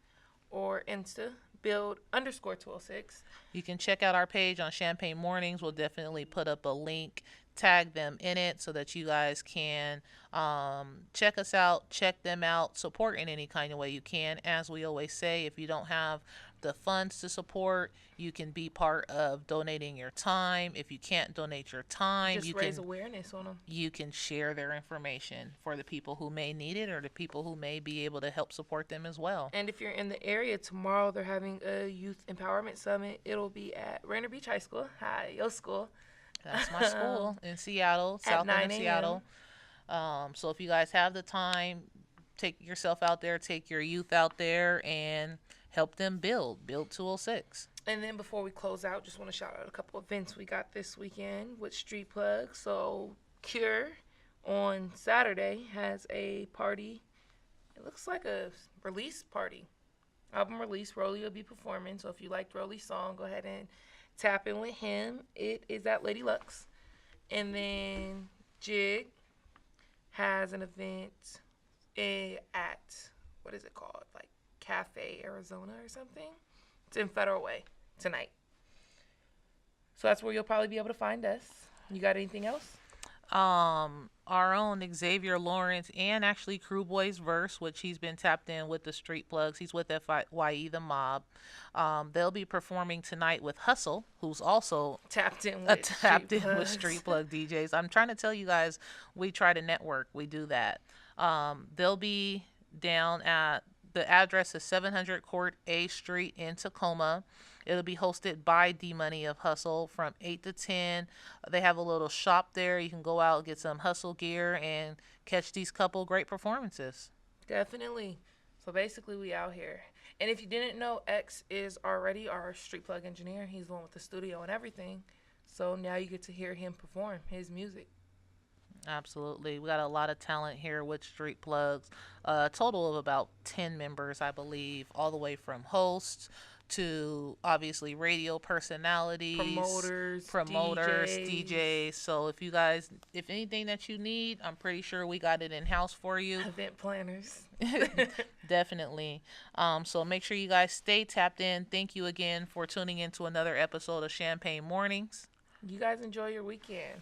or Insta Build_206. You can check out our page on Champagne Mornings. We'll definitely put up a link, tag them in it so that you guys can check us out, check them out, support in any kind of way you can. As we always say, if you don't have the funds to support, you can be part of donating your time. If you can't donate your time, Just raise awareness on them. You can share their information for the people who may need it or the people who may be able to help support them as well. And if you're in the area tomorrow, they're having a youth empowerment summit. It'll be at Rainier Beach High School. Hi, your school. That's my school in Seattle, At south 9 end of Seattle. So if you guys have the time, take yourself out there, take your youth out there, and help them build 206. And then before we close out, just want to shout out a couple events we got this weekend with Street Plug. So Cure on Saturday has a party. It looks like a release party. Album release. Rolly will be performing. So if you liked Rolly's song, go ahead and tap in with him. It is at Lady Luck's. And then Jig has an event at, what is it called? Like Cafe Arizona or something. It's in Federal Way tonight. So that's where you'll probably be able to find us. You got anything else? Our own Xavier Lawrence and actually Crew Boys Verse, which he's been tapped in with the Street Plugs. He's with FYE The Mob. They'll be performing tonight with Hustle, who's also tapped in with Street Plug DJs. I'm trying to tell you guys, we try to network. We do that. They'll be down at the address is 700 Court A Street in Tacoma. It'll be hosted by D-Money of Hustle from 8 to 10. They have a little shop there. You can go out, get some Hustle gear, and catch these couple great performances. Definitely. So basically, we out here. And if you didn't know, X is already our Street Plug engineer. He's the one with the studio and everything. So now you get to hear him perform his music. Absolutely. We got a lot of talent here with Street Plugs. A total of about 10 members, I believe, all the way from hosts to obviously radio personalities, promoters, DJs. So if anything that you need, I'm pretty sure we got it in house for you. Event planners. Definitely. So make sure you guys stay tapped in. Thank you again for tuning in to another episode of Champagne Mornings. You guys enjoy your weekend.